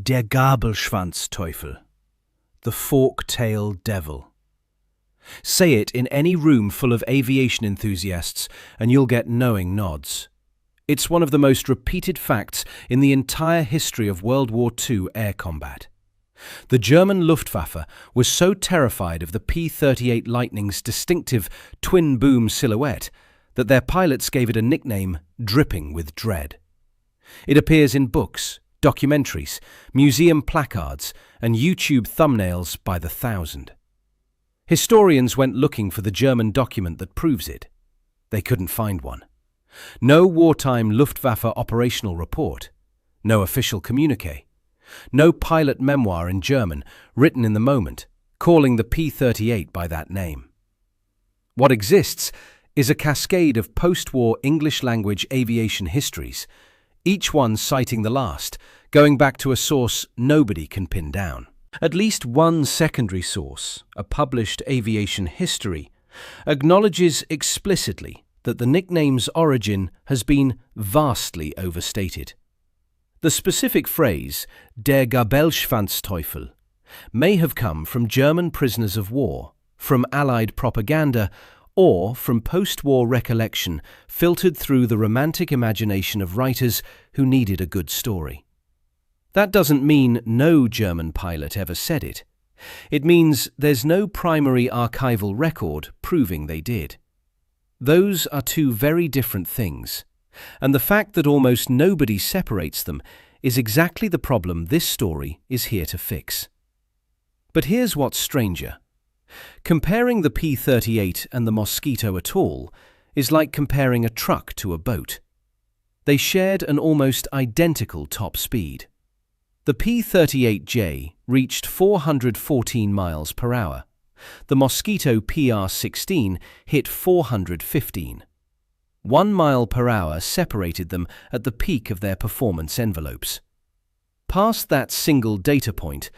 Der Gabelschwanz-Teufel, the fork-tailed devil. Say it in any room full of aviation enthusiasts and you'll get knowing nods. It's one of the most repeated facts in the entire history of World War II air combat. The German Luftwaffe was so terrified of the P-38 Lightning's distinctive twin-boom silhouette that their pilots gave it a nickname dripping with dread. It appears in books, documentaries, museum placards, and YouTube thumbnails by the thousand. Historians went looking for the German document that proves it. They couldn't find one. No wartime Luftwaffe operational report, no official communiqué, no pilot memoir in German written in the moment, calling the P-38 by that name. What exists is a cascade of post-war English-language aviation histories, each one citing the last, going back to a source nobody can pin down. At least one secondary source, a published aviation history, acknowledges explicitly that the nickname's origin has been vastly overstated. The specific phrase, der Gabelschwanz-Teufel, may have come from German prisoners of war, from Allied propaganda, or from post-war recollection filtered through the romantic imagination of writers who needed a good story. That doesn't mean no German pilot ever said it. It means there's no primary archival record proving they did. Those are two very different things, and the fact that almost nobody separates them is exactly the problem this story is here to fix. But here's what's stranger. Comparing the P-38 and the Mosquito at all is like comparing a truck to a boat. They shared an almost identical top speed. The P-38J reached 414 miles per hour. The Mosquito PR-16 hit 415. 1 mile per hour separated them at the peak of their performance envelopes. Past that single data point,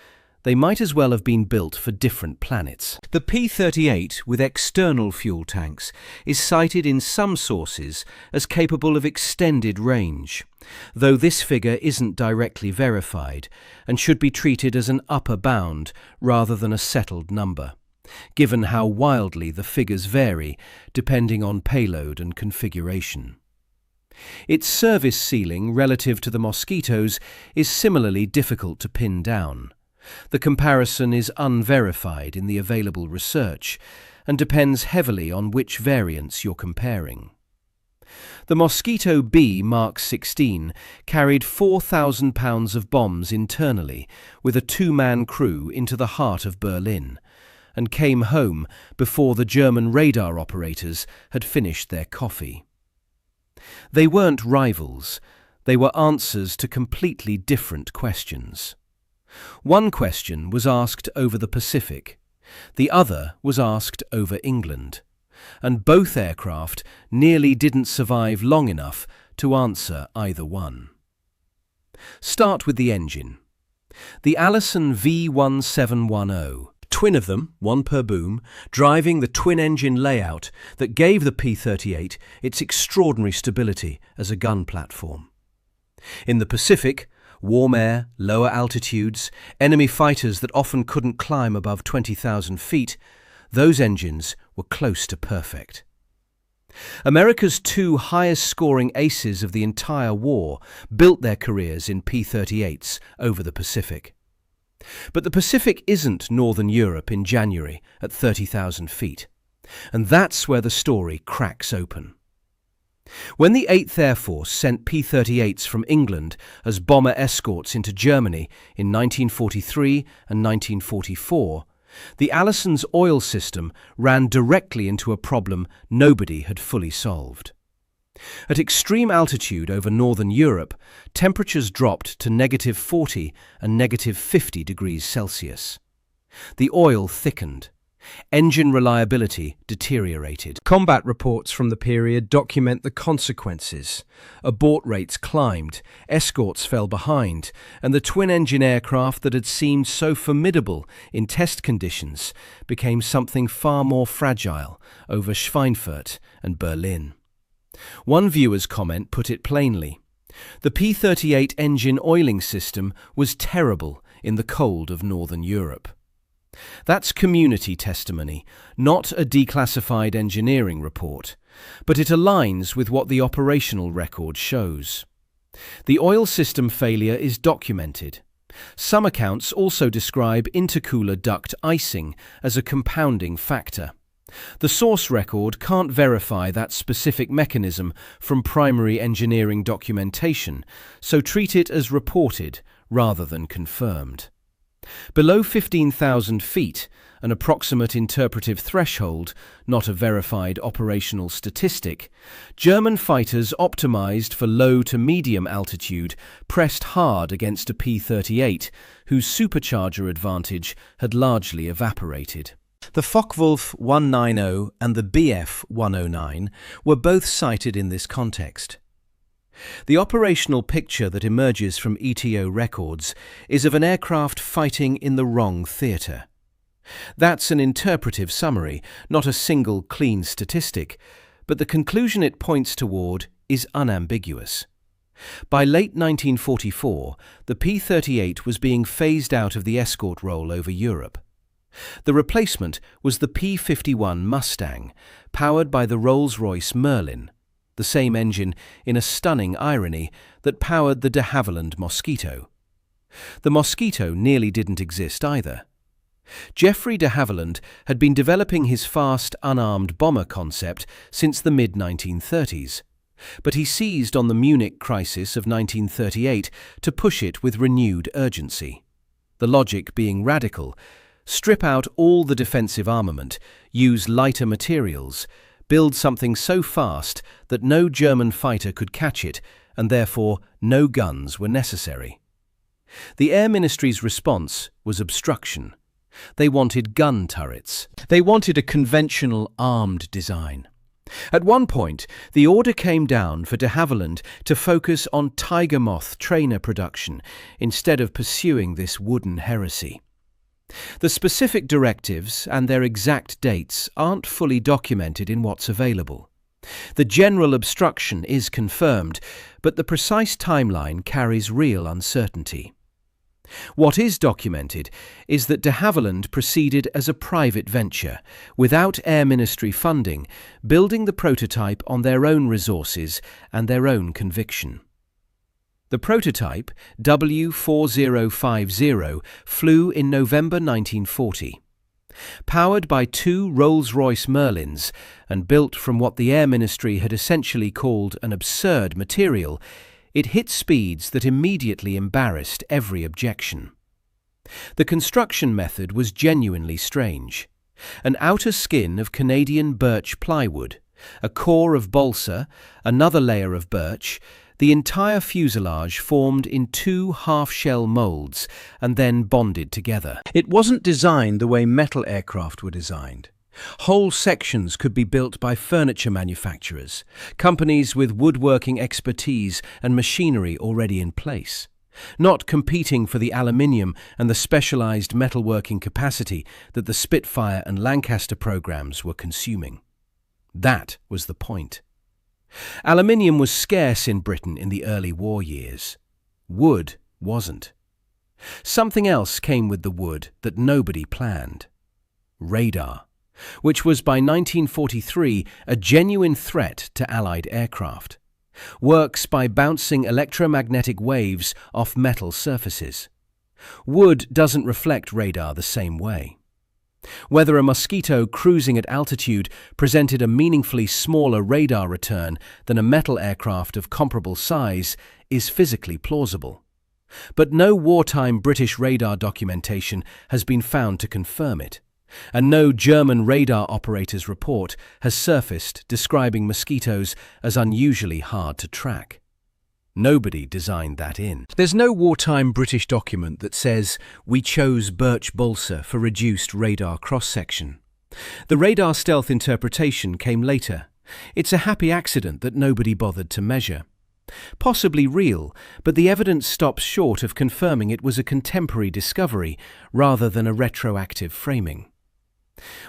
they might as well have been built for different planets. The P-38 with external fuel tanks is cited in some sources as capable of extended range, though this figure isn't directly verified and should be treated as an upper bound rather than a settled number, given how wildly the figures vary depending on payload and configuration. Its service ceiling relative to the Mosquito's is similarly difficult to pin down. The comparison is unverified in the available research and depends heavily on which variants you're comparing. The Mosquito B Mark 16 carried 4,000 pounds of bombs internally with a two-man crew into the heart of Berlin, and came home before the German radar operators had finished their coffee. They weren't rivals, they were answers to completely different questions. One question was asked over the Pacific, the other was asked over England, and both aircraft nearly didn't survive long enough to answer either one. Start with the engine. The Allison V1710, twin of them, one per boom, driving the twin-engine layout that gave the P-38 its extraordinary stability as a gun platform. In the Pacific, warm air, lower altitudes, enemy fighters that often couldn't climb above 20,000 feet, those engines were close to perfect. America's two highest-scoring aces of the entire war built their careers in P-38s over the Pacific. But the Pacific isn't Northern Europe in January at 30,000 feet, and that's where the story cracks open. When the 8th Air Force sent P-38s from England as bomber escorts into Germany in 1943 and 1944, the Allison's oil system ran directly into a problem nobody had fully solved. At extreme altitude over Northern Europe, temperatures dropped to -40 and -50 degrees Celsius. The oil thickened. Engine reliability deteriorated. Combat reports from the period document the consequences. Abort rates climbed, escorts fell behind, and the twin-engine aircraft that had seemed so formidable in test conditions became something far more fragile over Schweinfurt and Berlin. One viewer's comment put it plainly: The P-38 engine oiling system was terrible in the cold of Northern Europe. That's community testimony, not a declassified engineering report, but it aligns with what the operational record shows. The oil system failure is documented. Some accounts also describe intercooler duct icing as a compounding factor. The source record can't verify that specific mechanism from primary engineering documentation, so treat it as reported rather than confirmed. Below 15,000 feet, an approximate interpretive threshold, not a verified operational statistic, German fighters optimized for low to medium altitude pressed hard against a P-38, whose supercharger advantage had largely evaporated. The Focke-Wulf one.No and the Bf 109 were both cited in this context. The operational picture that emerges from ETO records is of an aircraft fighting in the wrong theatre. That's an interpretive summary, not a single clean statistic, but the conclusion it points toward is unambiguous. By late 1944, the P-38 was being phased out of the escort role over Europe. The replacement was the P-51 Mustang, powered by the Rolls-Royce Merlin, the same engine, in a stunning irony, that powered the de Havilland Mosquito. The Mosquito nearly didn't exist either. Geoffrey de Havilland had been developing his fast, unarmed bomber concept since the mid-1930s, but he seized on the Munich crisis of 1938 to push it with renewed urgency. The logic being radical: strip out all the defensive armament, use lighter materials, build something so fast that no German fighter could catch it, and therefore no guns were necessary. The Air Ministry's response was obstruction. They wanted gun turrets. They wanted a conventional armed design. At one point, the order came down for de Havilland to focus on Tiger Moth trainer production instead of pursuing this wooden heresy. The specific directives and their exact dates aren't fully documented in what's available. The general obstruction is confirmed, but the precise timeline carries real uncertainty. What is documented is that de Havilland proceeded as a private venture, without Air Ministry funding, building the prototype on their own resources and their own conviction. The prototype, W4050, flew in November 1940. Powered by two Rolls-Royce Merlins and built from what the Air Ministry had essentially called an absurd material, it hit speeds that immediately embarrassed every objection. The construction method was genuinely strange. An outer skin of Canadian birch plywood, a core of balsa, another layer of birch, the entire fuselage formed in two half-shell molds and then bonded together. It wasn't designed the way metal aircraft were designed. Whole sections could be built by furniture manufacturers, companies with woodworking expertise and machinery already in place, not competing for the aluminium and the specialized metalworking capacity that the Spitfire and Lancaster programs were consuming. That was the point. Aluminium was scarce in Britain in the early war years. Wood wasn't. Something else came with the wood that nobody planned: radar, which was by 1943 a genuine threat to Allied aircraft. Works by bouncing electromagnetic waves off metal surfaces. Wood doesn't reflect radar the same way. Whether a Mosquito cruising at altitude presented a meaningfully smaller radar return than a metal aircraft of comparable size is physically plausible. But no wartime British radar documentation has been found to confirm it, and no German radar operator's report has surfaced describing Mosquitoes as unusually hard to track. Nobody designed that in. There's no wartime British document that says, "We chose birch balsa for reduced radar cross-section." The radar stealth interpretation came later. It's a happy accident that nobody bothered to measure. Possibly real, but the evidence stops short of confirming it was a contemporary discovery rather than a retroactive framing.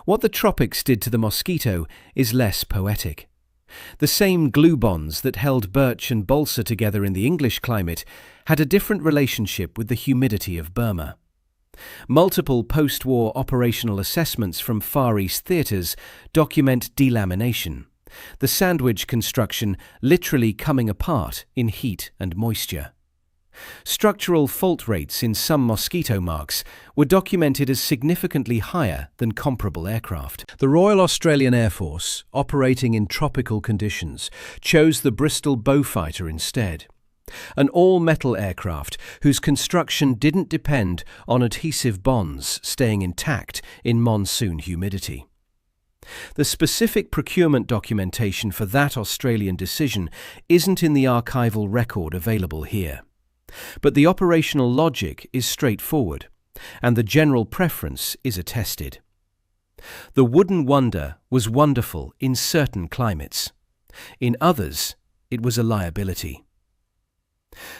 What the tropics did to the Mosquito is less poetic. The same glue bonds that held birch and balsa together in the English climate had a different relationship with the humidity of Burma. Multiple post-war operational assessments from Far East theatres document delamination, the sandwich construction literally coming apart in heat and moisture. Structural fault rates in some Mosquito marks were documented as significantly higher than comparable aircraft. The Royal Australian Air Force, operating in tropical conditions, chose the Bristol Beaufighter instead. An all-metal aircraft whose construction didn't depend on adhesive bonds staying intact in monsoon humidity. The specific procurement documentation for that Australian decision isn't in the archival record available here. But the operational logic is straightforward, and the general preference is attested. The wooden wonder was wonderful in certain climates. In others, it was a liability.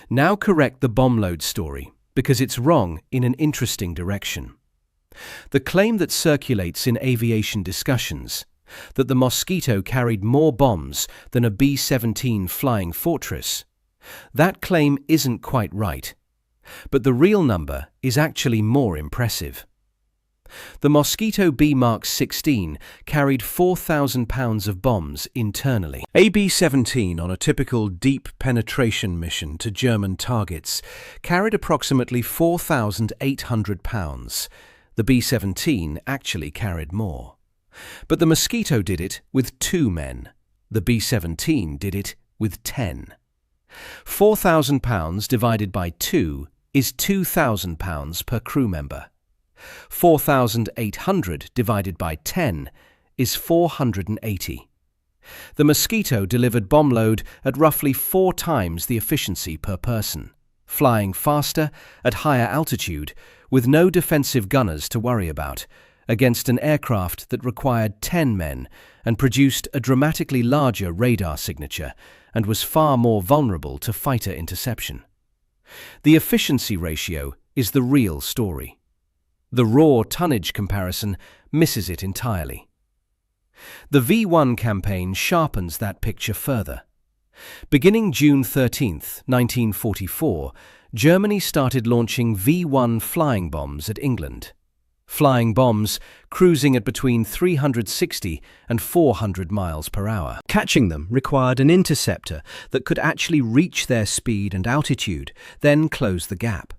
Now correct the bomb load story, because it's wrong in an interesting direction. The claim that circulates in aviation discussions, that the Mosquito carried more bombs than a B-17 Flying Fortress, that claim isn't quite right, but the real number is actually more impressive. The Mosquito B Mark 16 carried 4,000 pounds of bombs internally. A B-17 on a typical deep penetration mission to German targets carried approximately 4,800 pounds. The B-17 actually carried more. But the Mosquito did it with 2 men. The B-17 did it with 10. 4,000 pounds divided by 2 is 2,000 pounds per crew member. 4,800 divided by 10 is 480. The Mosquito delivered bomb load at roughly 4 times the efficiency per person, flying faster at higher altitude with no defensive gunners to worry about, against an aircraft that required 10 men and produced a dramatically larger radar signature and was far more vulnerable to fighter interception. The efficiency ratio is the real story. The raw tonnage comparison misses it entirely. The V1 campaign sharpens that picture further. Beginning June 13, 1944, Germany started launching V1 flying bombs at England. Flying bombs cruising at between 360 and 400 miles per hour. Catching them required an interceptor that could actually reach their speed and altitude, then close the gap.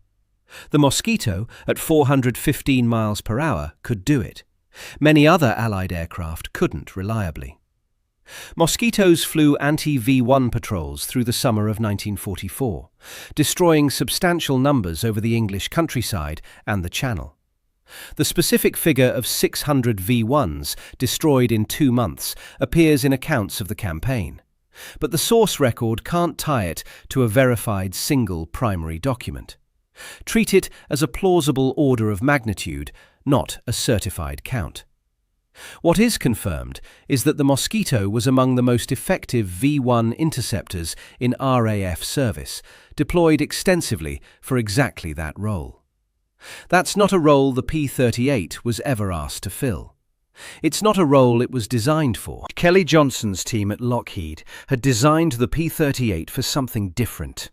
The Mosquito, at 415 miles per hour, could do it. Many other Allied aircraft couldn't reliably. Mosquitoes flew anti-V1 patrols through the summer of 1944, destroying substantial numbers over the English countryside and the Channel. The specific figure of 600 V1s destroyed in 2 months appears in accounts of the campaign, but the source record can't tie it to a verified single primary document. Treat it as a plausible order of magnitude, not a certified count. What is confirmed is that the Mosquito was among the most effective V1 interceptors in RAF service, deployed extensively for exactly that role. That's not a role the P-38 was ever asked to fill. It's not a role it was designed for. Kelly Johnson's team at Lockheed had designed the P-38 for something different.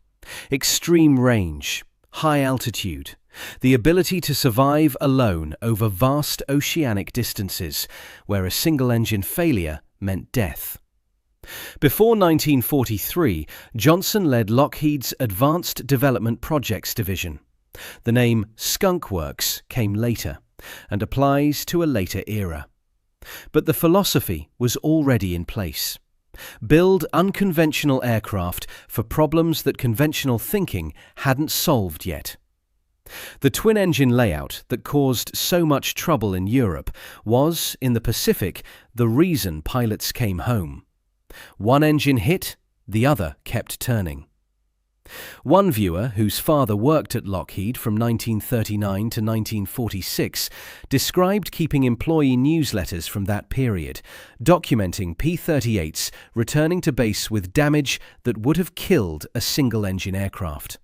Extreme range, high altitude, the ability to survive alone over vast oceanic distances where a single-engine failure meant death. Before 1943, Johnson led Lockheed's Advanced Development Projects Division. The name Skunk Works came later and applies to a later era. But the philosophy was already in place. Build unconventional aircraft for problems that conventional thinking hadn't solved yet. The twin-engine layout that caused so much trouble in Europe was, in the Pacific, the reason pilots came home. One engine hit, the other kept turning. One viewer, whose father worked at Lockheed from 1939 to 1946, described keeping employee newsletters from that period, documenting P-38s returning to base with damage that would have killed a single-engine aircraft.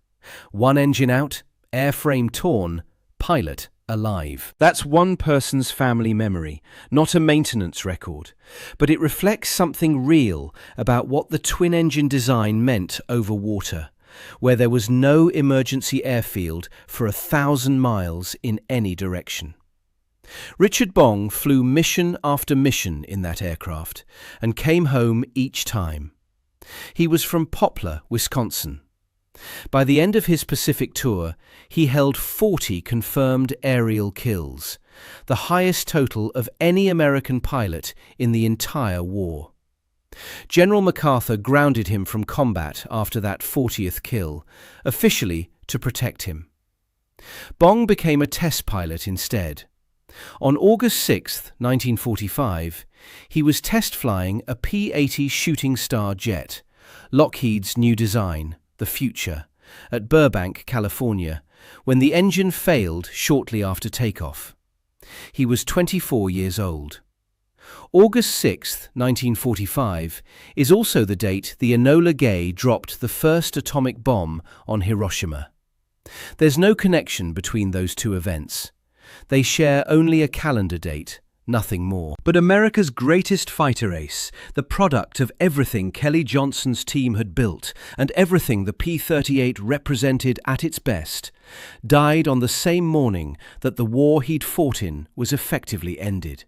One engine out, airframe torn, pilot alive. That's one person's family memory, not a maintenance record, but it reflects something real about what the twin-engine design meant over water, where there was no emergency airfield for 1,000 miles in any direction. Richard Bong flew mission after mission in that aircraft and came home each time. He was from Poplar, Wisconsin. By the end of his Pacific tour, he held 40 confirmed aerial kills, the highest total of any American pilot in the entire war. General MacArthur grounded him from combat after that 40th kill, officially to protect him. Bong became a test pilot instead. On August 6, 1945, he was test flying a P-80 Shooting Star jet, Lockheed's new design, the Future, at Burbank, California, when the engine failed shortly after takeoff. He was 24 years old. August 6, 1945, is also the date the Enola Gay dropped the first atomic bomb on Hiroshima. There's no connection between those two events. They share only a calendar date, nothing more. But America's greatest fighter ace, the product of everything Kelly Johnson's team had built and everything the P-38 represented at its best, died on the same morning that the war he'd fought in was effectively ended.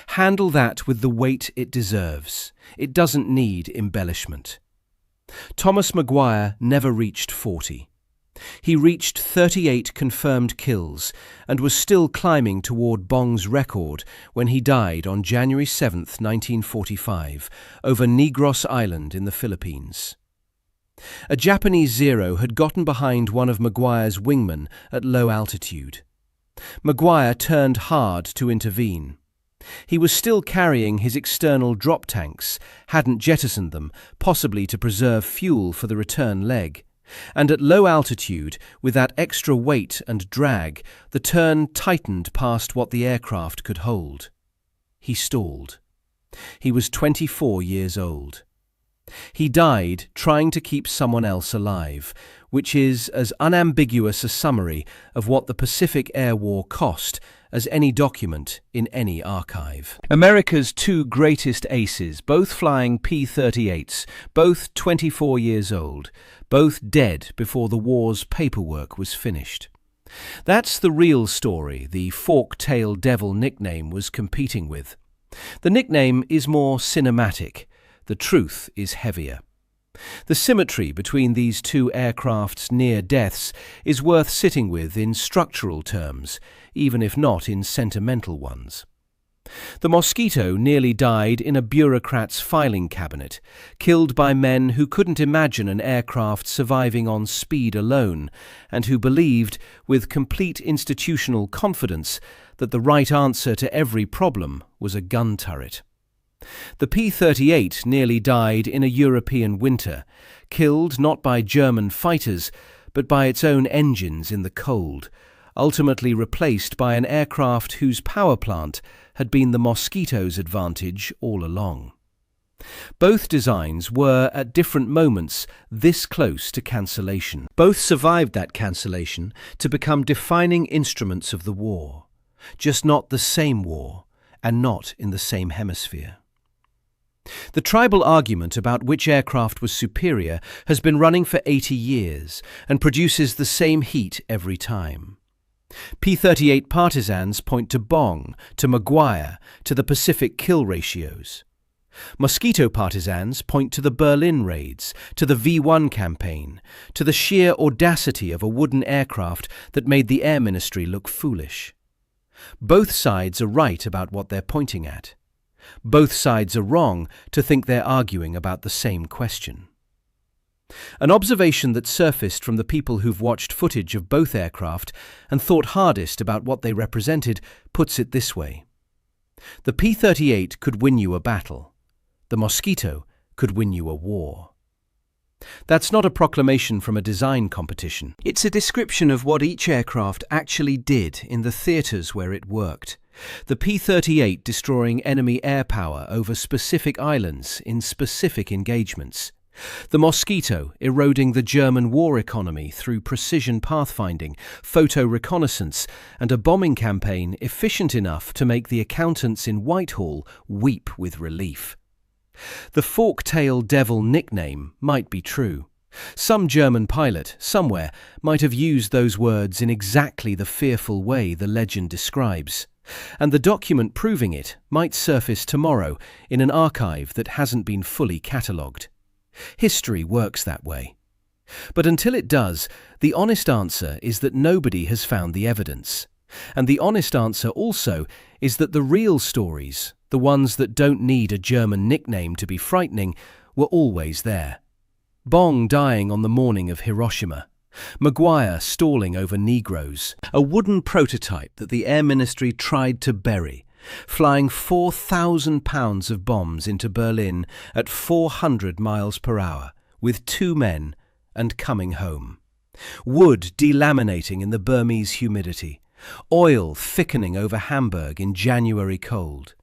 Handle that with the weight it deserves. It doesn't need embellishment. Thomas Maguire never reached 40. He reached 38 confirmed kills and was still climbing toward Bong's record when he died on January 7, 1945, over Negros Island in the Philippines. A Japanese Zero had gotten behind one of Maguire's wingmen at low altitude. Maguire turned hard to intervene. He was still carrying his external drop tanks, hadn't jettisoned them, possibly to preserve fuel for the return leg. And at low altitude, with that extra weight and drag, the turn tightened past what the aircraft could hold. He stalled. He was 24 years old. He died trying to keep someone else alive, which is as unambiguous a summary of what the Pacific Air War cost as any document in any archive. America's two greatest aces, both flying P-38s, both 24 years old, both dead before the war's paperwork was finished. That's the real story the fork-tailed devil nickname was competing with. The nickname is more cinematic. The truth is heavier. The symmetry between these two aircraft's near deaths is worth sitting with in structural terms, even if not in sentimental ones. The Mosquito nearly died in a bureaucrat's filing cabinet, killed by men who couldn't imagine an aircraft surviving on speed alone, and who believed, with complete institutional confidence, that the right answer to every problem was a gun turret. The P-38 nearly died in a European winter, killed not by German fighters, but by its own engines in the cold, ultimately replaced by an aircraft whose power plant had been the Mosquito's advantage all along. Both designs were, at different moments, this close to cancellation. Both survived that cancellation to become defining instruments of the war, just not the same war, and not in the same hemisphere. The tribal argument about which aircraft was superior has been running for 80 years and produces the same heat every time. P-38 partisans point to Bong, to Maguire, to the Pacific kill ratios. Mosquito partisans point to the Berlin raids, to the V1 campaign, to the sheer audacity of a wooden aircraft that made the Air Ministry look foolish. Both sides are right about what they're pointing at. Both sides are wrong to think they're arguing about the same question. An observation that surfaced from the people who've watched footage of both aircraft and thought hardest about what they represented puts it this way. The P-38 could win you a battle. The Mosquito could win you a war. That's not a proclamation from a design competition. It's a description of what each aircraft actually did in the theatres where it worked. The P-38 destroying enemy air power over specific islands in specific engagements. The Mosquito eroding the German war economy through precision pathfinding, photo reconnaissance, and a bombing campaign efficient enough to make the accountants in Whitehall weep with relief. The fork-tail devil nickname might be true. Some German pilot, somewhere, might have used those words in exactly the fearful way the legend describes. And the document proving it might surface tomorrow in an archive that hasn't been fully catalogued. History works that way. But until it does, the honest answer is that nobody has found the evidence. And the honest answer also is that the real stories, the ones that don't need a German nickname to be frightening, were always there. Bong dying on the morning of Hiroshima. Maguire stalling over Negroes. A wooden prototype that the Air Ministry tried to bury. Flying 4,000 pounds of bombs into Berlin at 400 miles per hour, with 2 men, and coming home. Wood delaminating in the Burmese humidity. Oil thickening over Hamburg in January cold.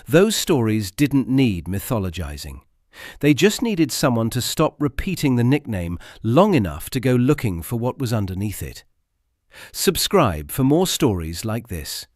Those stories didn't need mythologizing. They just needed someone to stop repeating the nickname long enough to go looking for what was underneath it. Subscribe for more stories like this.